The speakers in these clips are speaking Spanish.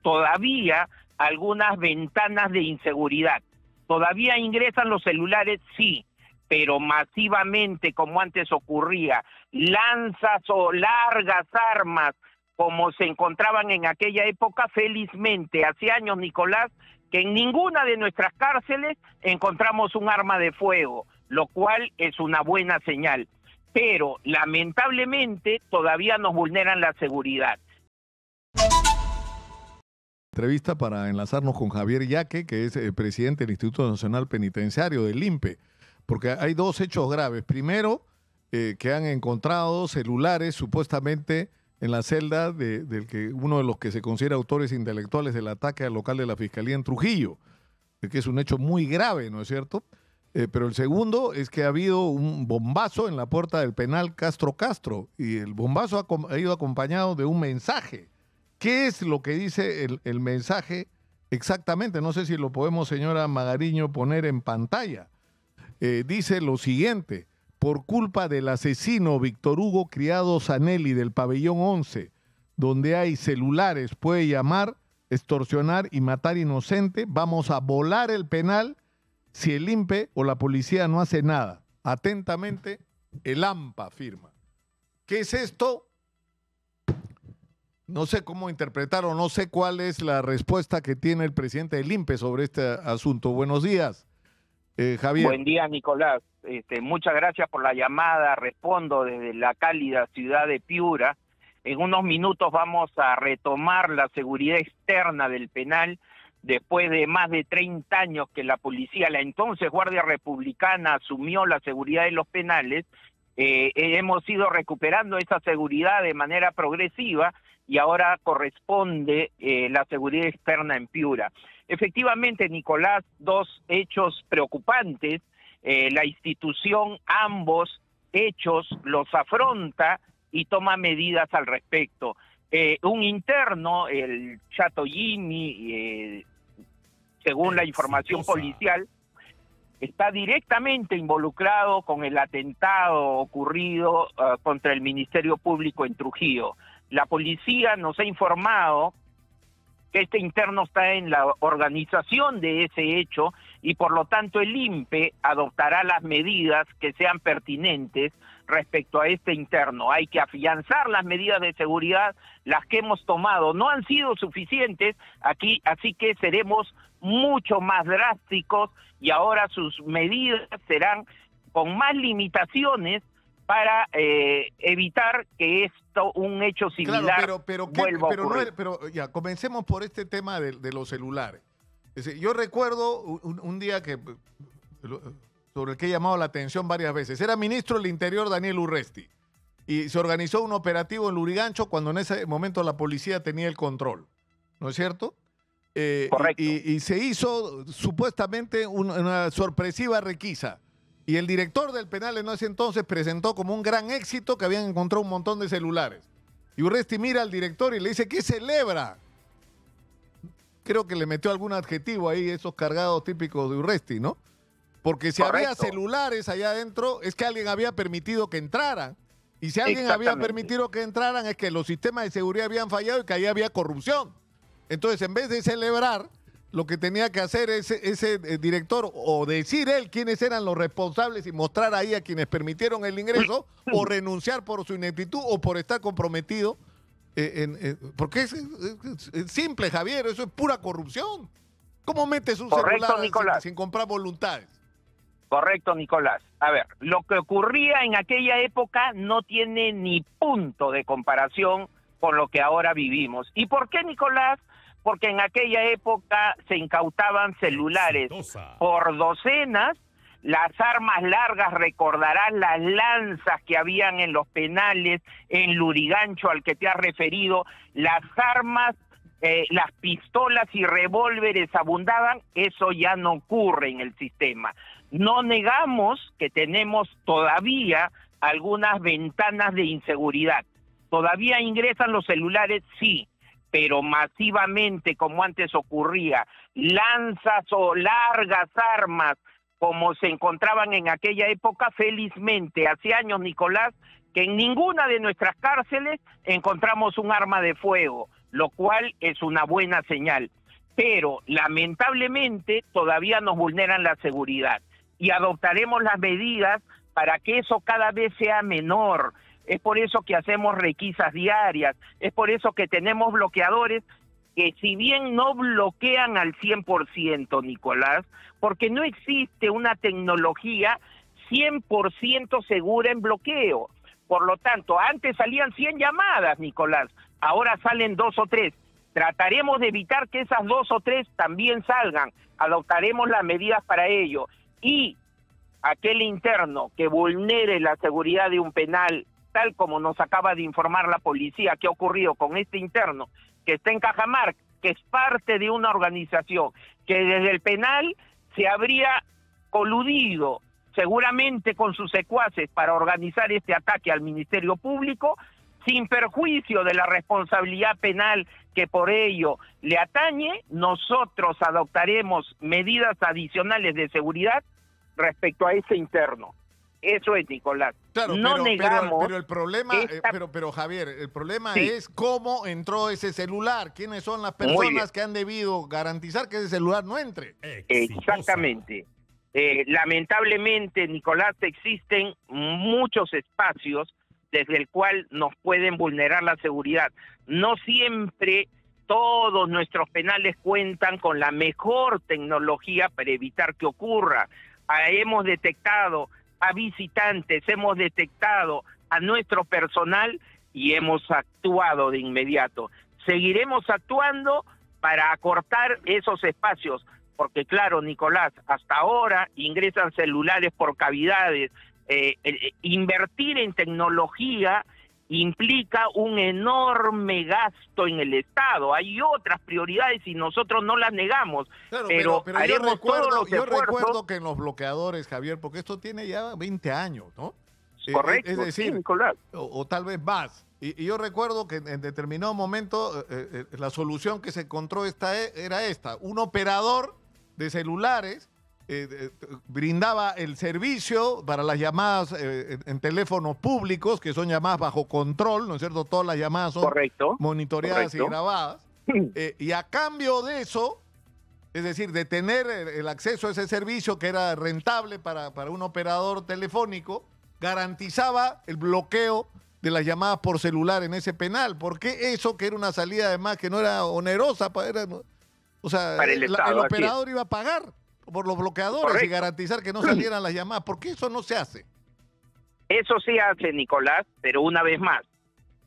todavía algunas ventanas de inseguridad. Todavía ingresan los celulares, sí, pero masivamente, como antes ocurría, lanzas o largas armas, como se encontraban en aquella época, felizmente, hace años, Nicolás, que en ninguna de nuestras cárceles encontramos un arma de fuego, lo cual es una buena señal. Pero, lamentablemente, todavía nos vulneran la seguridad. Entrevista para enlazarnos con Javier Yaque, que es el presidente del Instituto Nacional Penitenciario, del INPE, porque hay dos hechos graves. Primero, que han encontrado celulares supuestamente en la celda de uno de los que se considera autores intelectuales del ataque al local de la Fiscalía en Trujillo, que es un hecho muy grave, ¿no es cierto? Pero el segundo es que ha habido un bombazo en la puerta del penal Castro Castro, y el bombazo ha ido acompañado de un mensaje. ¿Qué es lo que dice el mensaje exactamente? No sé si lo podemos, señora Magariño, poner en pantalla. Dice lo siguiente: por culpa del asesino Víctor Hugo Criado Zanelli del pabellón 11, donde hay celulares, puede llamar, extorsionar y matar inocente, vamos a volar el penal si el INPE o la policía no hace nada. Atentamente, el AMPA firma. ¿Qué es esto? No sé cómo interpretar o no sé cuál es la respuesta que tiene el presidente del INPE sobre este asunto. Buenos días, Javier. Buen día, Nicolás. Muchas gracias por la llamada. Respondo desde la cálida ciudad de Piura. En unos minutos vamos a retomar la seguridad externa del penal después de más de 30 años que la policía, la entonces Guardia Republicana, asumió la seguridad de los penales. Hemos ido recuperando esa seguridad de manera progresiva y ahora corresponde la seguridad externa en Piura. Efectivamente, Nicolás, dos hechos preocupantes. La institución ambos hechos los afronta y toma medidas al respecto. Un interno, el Chato Jimmy, según la información policial, está directamente involucrado con el atentado ocurrido contra el Ministerio Público en Trujillo. La policía nos ha informado que este interno está en la organización de ese hecho y por lo tanto el INPE adoptará las medidas que sean pertinentes respecto a este interno. Hay que afianzar las medidas de seguridad, las que hemos tomado no han sido suficientes aquí, así que seremos mucho más drásticos y ahora sus medidas serán con más limitaciones para evitar que un hecho similar vuelva a ocurrir. Pero ya, comencemos por este tema de los celulares. Es decir, yo recuerdo un día sobre el que he llamado la atención varias veces. Era ministro del Interior Daniel Urresti y se organizó un operativo en Lurigancho cuando en ese momento la policía tenía el control, ¿no es cierto? Correcto. Y se hizo supuestamente una sorpresiva requisa. Y el director del penal en ese entonces presentó como un gran éxito que habían encontrado un montón de celulares. Y Urresti mira al director y le dice, ¿qué celebra? Creo que le metió algún adjetivo ahí, esos cargados típicos de Urresti, ¿no? Porque si había celulares allá adentro, es que alguien había permitido que entraran. Y si alguien había permitido que entraran, es que los sistemas de seguridad habían fallado y que ahí había corrupción. Entonces, en vez de celebrar, lo que tenía que hacer ese director o decir él quiénes eran los responsables y mostrar ahí a quienes permitieron el ingreso o renunciar por su ineptitud o por estar comprometido. Porque es simple, Javier, eso es pura corrupción. ¿Cómo metes un celular sin comprar voluntades? Correcto, Nicolás. A ver, lo que ocurría en aquella época no tiene ni punto de comparación con lo que ahora vivimos. ¿Y por qué, Nicolás? Porque en aquella época se incautaban celulares por docenas, las armas largas, recordarás las lanzas que habían en los penales, en Lurigancho al que te has referido, las armas, las pistolas y revólveres abundaban, eso ya no ocurre en el sistema. No negamos que tenemos todavía algunas ventanas de inseguridad. ¿Todavía ingresan los celulares? Sí, pero masivamente, como antes ocurría, lanzas o largas armas, como se encontraban en aquella época, felizmente, hace años, Nicolás, que en ninguna de nuestras cárceles encontramos un arma de fuego, lo cual es una buena señal. Pero lamentablemente todavía nos vulneran la seguridad y adoptaremos las medidas para que eso cada vez sea menor. Es por eso que hacemos requisas diarias, es por eso que tenemos bloqueadores que si bien no bloquean al 100%, Nicolás, porque no existe una tecnología 100% segura en bloqueo. Por lo tanto, antes salían 100 llamadas, Nicolás, ahora salen 2 o 3. Trataremos de evitar que esas 2 o 3 también salgan, adoptaremos las medidas para ello. Y aquel interno que vulnere la seguridad de un penal, tal como nos acaba de informar la policía que ha ocurrido con este interno, que está en Cajamarca, que es parte de una organización, que desde el penal se habría coludido seguramente con sus secuaces para organizar este ataque al Ministerio Público, sin perjuicio de la responsabilidad penal que por ello le atañe, nosotros adoptaremos medidas adicionales de seguridad respecto a ese interno. Eso es, Nicolás. Claro, no negamos. Pero el problema, pero Javier, el problema es cómo entró ese celular. ¿Quiénes son las personas que han debido garantizar que ese celular no entre? Exactamente. Lamentablemente, Nicolás, existen muchos espacios desde el cual nos pueden vulnerar la seguridad. No siempre todos nuestros penales cuentan con la mejor tecnología para evitar que ocurra. Hemos detectado a visitantes, hemos detectado a nuestro personal y hemos actuado de inmediato. Seguiremos actuando para acortar esos espacios, porque claro, Nicolás, hasta ahora ingresan celulares por cavidades. Invertir en tecnología implica un enorme gasto en el Estado. Hay otras prioridades y nosotros no las negamos. Claro, pero haremos yo recuerdo que en los bloqueadores, Javier, porque esto tiene ya 20 años, ¿no? Correcto, es decir, sí, Nicolás. O tal vez más. Y yo recuerdo que en determinado momento la solución que se encontró era esta. Un operador de celulares brindaba el servicio para las llamadas en teléfonos públicos, que son llamadas bajo control, ¿no es cierto? Todas las llamadas son monitoreadas y grabadas. Y a cambio de eso, es decir, de tener el acceso a ese servicio que era rentable para un operador telefónico, garantizaba el bloqueo de las llamadas por celular en ese penal. ¿Por qué eso, que era una salida además que no era onerosa para el operador iba a pagar por los bloqueadores y garantizar que no salieran las llamadas? ¿Por qué eso no se hace? Eso se hace, Nicolás, pero una vez más,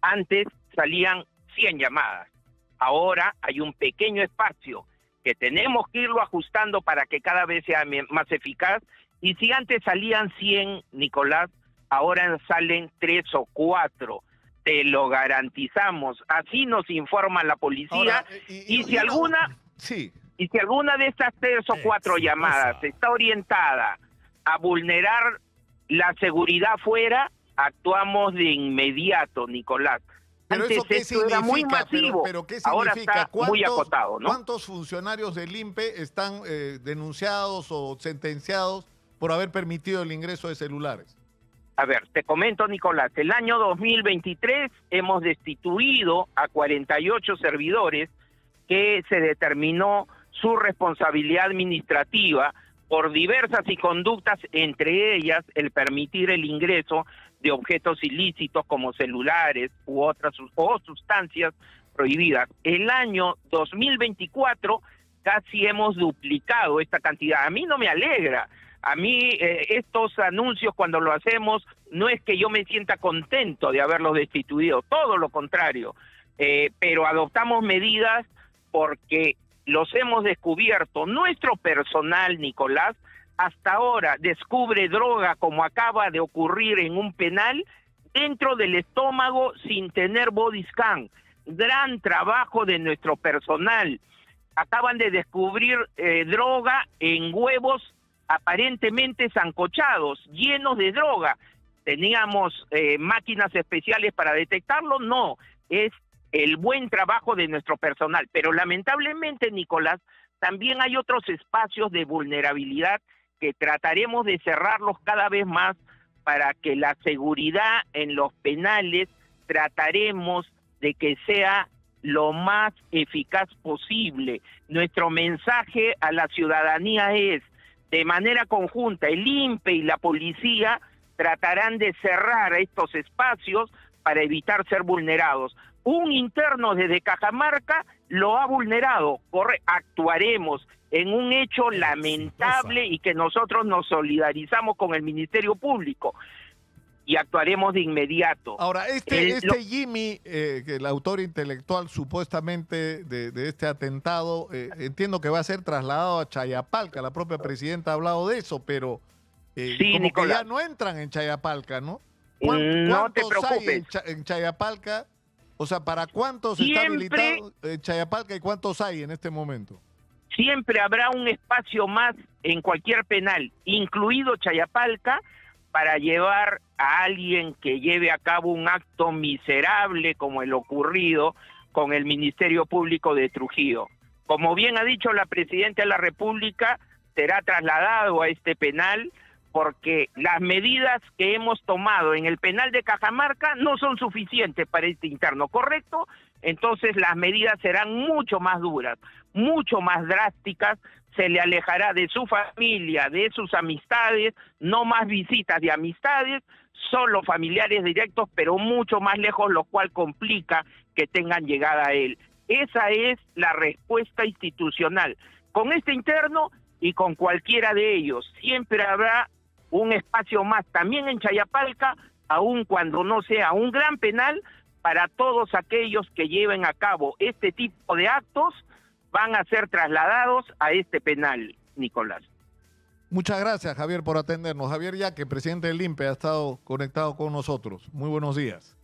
antes salían 100 llamadas. Ahora hay un pequeño espacio que tenemos que irlo ajustando para que cada vez sea más eficaz. Y si antes salían 100, Nicolás, ahora salen 3 o 4. Te lo garantizamos. Así nos informa la policía. Ahora, y si alguna... Sí. Y si alguna de estas 3 o 4 llamadas está orientada a vulnerar la seguridad fuera, actuamos de inmediato, Nicolás. Pero antes eso qué esto era muy masivo, pero ¿qué significa? Ahora está muy acotado, ¿no? ¿Cuántos funcionarios del INPE están denunciados o sentenciados por haber permitido el ingreso de celulares? A ver, te comento, Nicolás, el año 2023 hemos destituido a 48 servidores que se determinó su responsabilidad administrativa por diversas y conductas, entre ellas el permitir el ingreso de objetos ilícitos como celulares u otras sustancias prohibidas. El año 2024 casi hemos duplicado esta cantidad. A mí no me alegra. A mí estos anuncios cuando lo hacemos no es que yo me sienta contento de haberlos destituido, todo lo contrario, pero adoptamos medidas porque los hemos descubierto. Nuestro personal, Nicolás, hasta ahora descubre droga como acaba de ocurrir en un penal dentro del estómago sin tener body scan. Gran trabajo de nuestro personal. Acaban de descubrir droga en huevos aparentemente sancochados, llenos de droga. ¿Teníamos máquinas especiales para detectarlo? No, es el buen trabajo de nuestro personal. Pero lamentablemente, Nicolás, también hay otros espacios de vulnerabilidad que trataremos de cerrarlos cada vez más para que la seguridad en los penales trataremos de que sea lo más eficaz posible. Nuestro mensaje a la ciudadanía es, de manera conjunta, el INPE y la policía tratarán de cerrar estos espacios para evitar ser vulnerados. Un interno desde Cajamarca lo ha vulnerado. Actuaremos en un hecho lamentable y que nosotros nos solidarizamos con el Ministerio Público y actuaremos de inmediato. Ahora, Jimmy, que el autor intelectual supuestamente de este atentado, entiendo que va a ser trasladado a Chayapalca. La propia presidenta ha hablado de eso, pero sí, como Nicolás, que ya no entran en Chayapalca, ¿no? No te ¿Cuántos hay preocupes. en Chayapalca? O sea, ¿para cuántos está habilitado en Chayapalca y cuántos hay en este momento? Siempre habrá un espacio más en cualquier penal, incluido Chayapalca, para llevar a alguien que lleve a cabo un acto miserable como el ocurrido con el Ministerio Público de Trujillo. Como bien ha dicho la Presidenta de la República, será trasladado a este penal porque las medidas que hemos tomado en el penal de Cajamarca no son suficientes para este interno, ¿correcto? Entonces las medidas serán mucho más duras, mucho más drásticas. Se le alejará de su familia, de sus amistades, no más visitas de amistades, solo familiares directos, pero mucho más lejos, lo cual complica que tengan llegada a él. Esa es la respuesta institucional. Con este interno y con cualquiera de ellos, siempre habrá un espacio más, también en Chayapalca, aun cuando no sea un gran penal, para todos aquellos que lleven a cabo este tipo de actos, van a ser trasladados a este penal, Nicolás. Muchas gracias, Javier, por atendernos. Javier Yaque, presidente del INPE, ha estado conectado con nosotros. Muy buenos días.